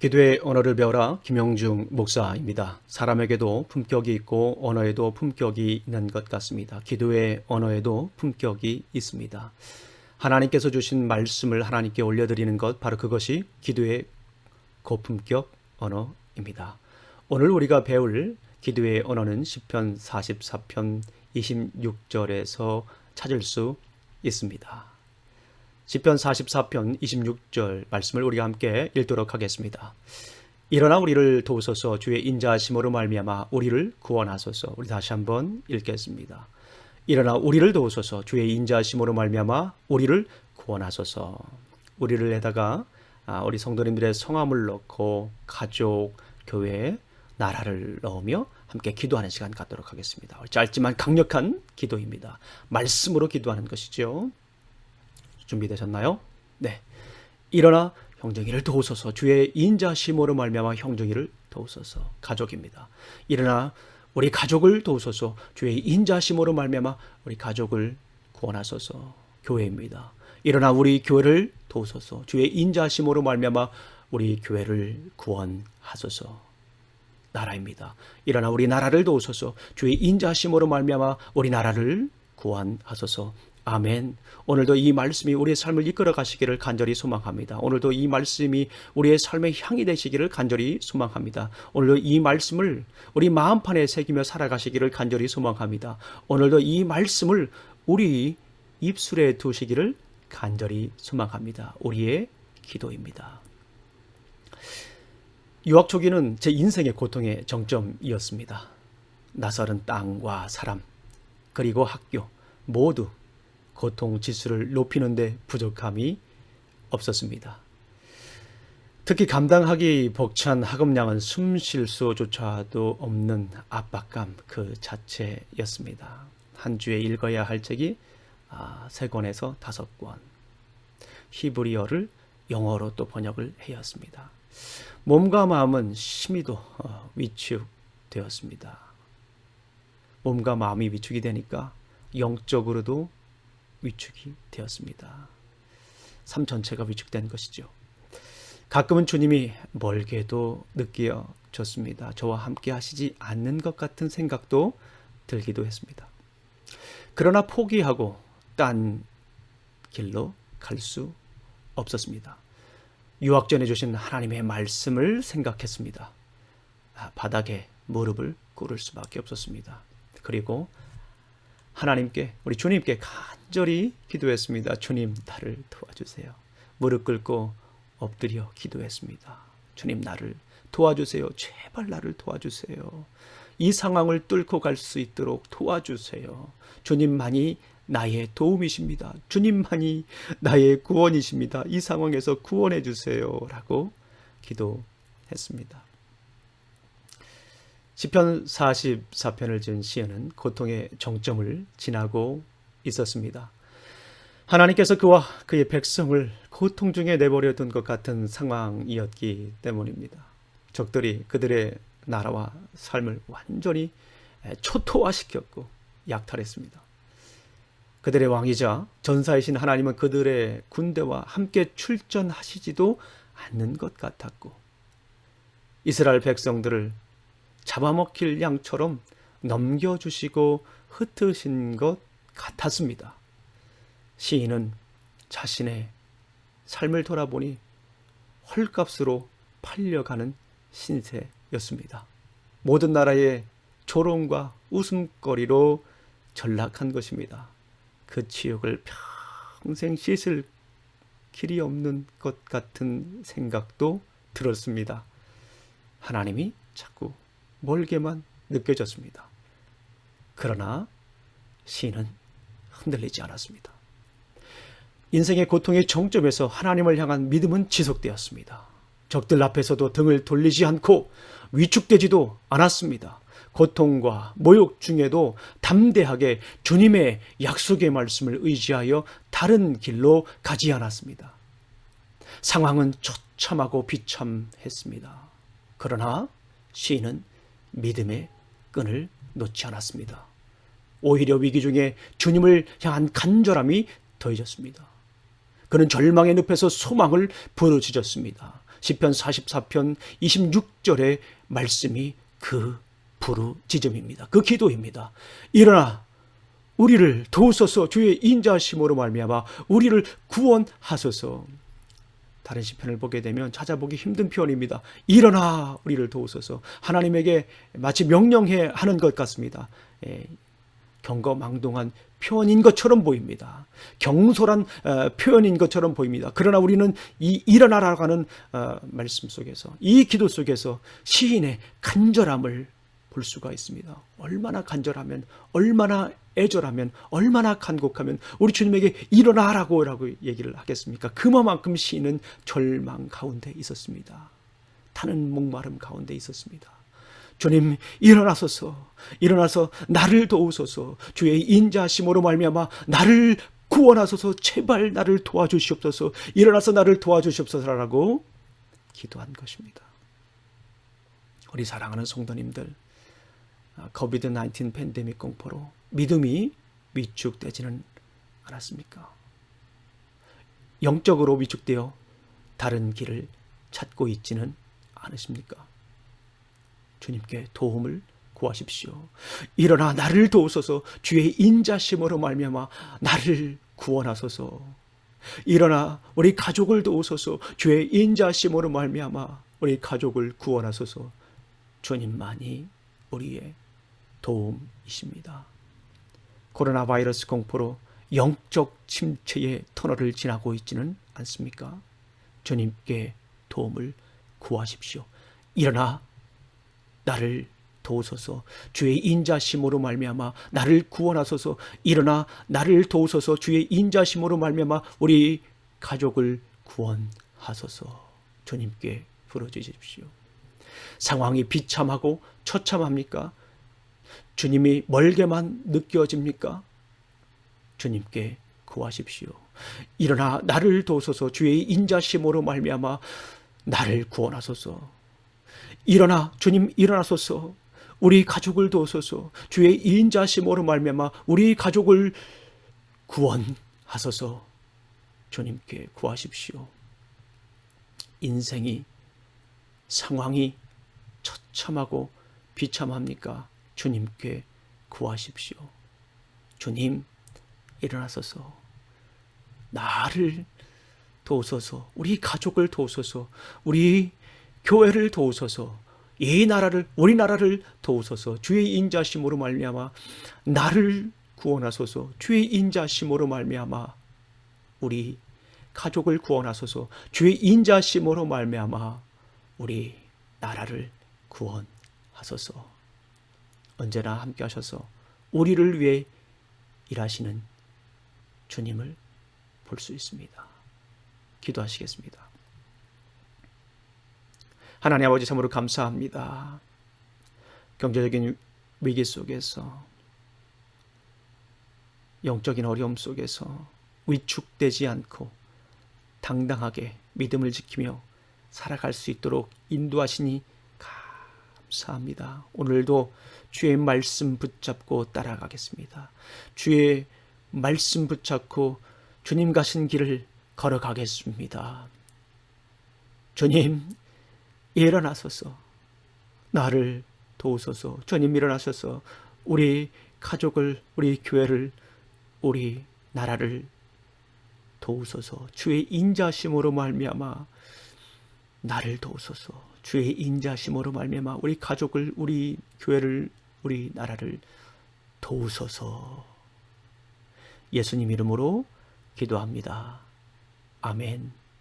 기도의 언어를 배워라. 김영중 목사입니다. 사람에게도 품격이 있고 언어에도 품격이 있는 것 같습니다. 기도의 언어에도 품격이 있습니다. 하나님께서 주신 말씀을 하나님께 올려드리는 것, 바로 그것이 기도의 고품격 언어입니다. 오늘 우리가 배울 기도의 언어는 시편 44편 26절에서 찾을 수 있습니다. 시편 44편 26절 말씀을 우리가 함께 읽도록 하겠습니다. 일어나 우리를 도우소서. 주의 인자하심으로 말미암아 우리를 구원하소서. 우리 다시 한번 읽겠습니다. 일어나 우리를 도우소서. 주의 인자하심으로 말미암아 우리를 구원하소서. 우리를 내다가 우리 성도님들의 성함을 넣고 가족, 교회, 나라를 넣으며 함께 기도하는 시간 갖도록 하겠습니다. 짧지만 강력한 기도입니다. 말씀으로 기도하는 것이죠. 준비되셨나요? 네. 일어나 형제를 도우소서. 주의 인자심으로 말미암아 형제를 도우소서. 가족입니다. 일어나 우리 가족을 도우소서. 주의 인자심으로 말미암아 우리 가족을 구원하소서. 교회입니다. 일어나 우리 교회를 도우소서. 주의 인자심으로 말미암아 우리 교회를 구원하소서. 나라입니다. 일어나 우리 나라를 도우소서. 주의 인자심으로 말미암아 우리 나라를 구원하소서. 아멘. 오늘도 이 말씀이 우리의 삶을 이끌어 가시기를 간절히 소망합니다. 오늘도 이 말씀이 우리의 삶의 향이 되시기를 간절히 소망합니다. 오늘도 이 말씀을 우리 마음판에 새기며 살아가시기를 간절히 소망합니다. 오늘도 이 말씀을 우리 입술에 두시기를 간절히 소망합니다. 우리의 기도입니다. 유학 초기는 제 인생의 고통의 정점이었습니다. 낯설은 땅과 사람, 그리고 학교 모두 고통 지수를 높이는 데 부족함이 없었습니다. 특히 감당하기 벅찬 학업량은 숨 쉴 수조차도 없는 압박감 그 자체였습니다. 한 주에 읽어야 할 책이 3권에서 5권. 히브리어를 영어로 또 번역을 해야 했습니다. 몸과 마음은 심히도 위축되었습니다. 몸과 마음이 위축이 되니까 영적으로도 위축이 되었습니다. 삶 전체가 위축된 것이죠. 가끔은 주님이 멀게도 느껴졌습니다. 저와 함께 하시지 않는 것 같은 생각도 들기도 했습니다. 그러나 포기하고 딴 길로 갈 수 없었습니다. 유학 전에 주신 하나님의 말씀을 생각했습니다. 바닥에 무릎을 꿇을 수밖에 없었습니다. 그리고 하나님께, 우리 주님께 간절히 기도했습니다. 주님, 나를 도와주세요. 무릎 꿇고 엎드려 기도했습니다. 주님, 나를 도와주세요. 제발 나를 도와주세요. 이 상황을 뚫고 갈 수 있도록 도와주세요. 주님만이 나의 도움이십니다. 주님만이 나의 구원이십니다. 이 상황에서 구원해 주세요. 라고 기도했습니다. 시편 44편을 지은 시인은 고통의 정점을 지나고 있었습니다. 하나님께서 그와 그의 백성을 고통 중에 내버려 둔 것 같은 상황이었기 때문입니다. 적들이 그들의 나라와 삶을 완전히 초토화시켰고 약탈했습니다. 그들의 왕이자 전사이신 하나님은 그들의 군대와 함께 출전하시지도 않는 것 같았고, 이스라엘 백성들을 잡아먹힐 양처럼 넘겨주시고 흩으신 것 같았습니다. 시인은 자신의 삶을 돌아보니 헐값으로 팔려가는 신세였습니다. 모든 나라의 조롱과 웃음거리로 전락한 것입니다. 그 치욕을 평생 씻을 길이 없는 것 같은 생각도 들었습니다. 하나님이 자꾸 멀게만 느껴졌습니다. 그러나 시인은 흔들리지 않았습니다. 인생의 고통의 정점에서 하나님을 향한 믿음은 지속되었습니다. 적들 앞에서도 등을 돌리지 않고 위축되지도 않았습니다. 고통과 모욕 중에도 담대하게 주님의 약속의 말씀을 의지하여 다른 길로 가지 않았습니다. 상황은 처참하고 비참했습니다. 그러나 시인은 믿음의 끈을 놓지 않았습니다. 오히려 위기 중에 주님을 향한 간절함이 더해졌습니다. 그는 절망의 늪에서 소망을 부르짖었습니다. 시편 44편 26절의 말씀이 그 부르짖음입니다. 그 기도입니다. 일어나 우리를 도우소서. 주의 인자하심으로 말미암아 우리를 구원하소서. 다른 시편을 보게 되면 찾아보기 힘든 표현입니다. 일어나 우리를 도우소서. 하나님에게 마치 명령해 하는 것 같습니다. 경거망동한 표현인 것처럼 보입니다. 경솔한 표현인 것처럼 보입니다. 그러나 우리는 이 일어나라고 하는 말씀 속에서, 이 기도 속에서 시인의 간절함을 볼 수가 있습니다. 얼마나 간절하면, 얼마나 애절하면, 얼마나 간곡하면 우리 주님에게 일어나라고 얘기를 하겠습니까? 그만큼 시인은 절망 가운데 있었습니다. 타는 목마름 가운데 있었습니다. 주님, 일어나소서. 일어나서 나를 도우소서. 주의 인자하심으로 말미암아 나를 구원하소서. 제발 나를 도와주시옵소서. 일어나서 나를 도와주시옵소서라고 기도한 것입니다. 우리 사랑하는 성도님들, 코비드-19 팬데믹 공포로 믿음이 위축되지는 않았습니까? 영적으로 위축되어 다른 길을 찾고 있지는 않으십니까? 주님께 도움을 구하십시오. 일어나 나를 도우소서. 주의 인자심으로 말미암아 나를 구원하소서. 일어나 우리 가족을 도우소서. 주의 인자심으로 말미암아 우리 가족을 구원하소서. 주님만이 우리의 도움이십니다. 코로나 바이러스 공포로 영적 침체의 터널을 지나고 있지는 않습니까? 주님께 도움을 구하십시오. 일어나 나를 도우소서. 주의 인자심으로 말미암아 나를 구원하소서. 일어나 나를 도우소서. 주의 인자심으로 말미암아 우리 가족을 구원하소서. 주님께 부르짖으십시오. 상황이 비참하고 처참합니까? 주님이 멀게만 느껴집니까? 주님께 구하십시오. 일어나 나를 도우소서. 주의 인자심으로 말미암아 나를 구원하소서. 일어나 주님 일어나소서. 우리 가족을 도우소서. 주의 인자심으로 말미암아 우리 가족을 구원하소서. 주님께 구하십시오. 인생이, 상황이 처참하고 비참합니까? 주님께 구하십시오. 주님 일어나소서. 나를 도우소서. 우리 가족을 도우소서. 우리 교회를 도우소서. 이 나라를, 우리나라를 도우소서. 주의 인자심으로 말미암아 나를 구원하소서. 주의 인자심으로 말미암아 우리 가족을 구원하소서. 주의 인자심으로 말미암아 우리 나라를 구원하소서. 언제나 함께 하셔서 우리를 위해 일하시는 주님을 볼 수 있습니다. 기도하시겠습니다. 하나님 아버지, 참으로 감사합니다. 경제적인 위기 속에서, 영적인 어려움 속에서 위축되지 않고 당당하게 믿음을 지키며 살아갈 수 있도록 인도하시니 감사합니다. 오늘도 주의 말씀 붙잡고 따라가겠습니다. 주의 말씀 붙잡고 주님 가신 길을 걸어가겠습니다. 주님 일어나소서. 나를 도우소서. 주님 일어나셔서 우리 가족을, 우리 교회를, 우리 나라를 도우소서. 주의 인자심으로 말미암아 나를 도우소서. 주의 인자심으로 말미암아 우리 가족을, 우리 교회를, 우리 나라를 도우소서. 예수님 이름으로 기도합니다. 아멘.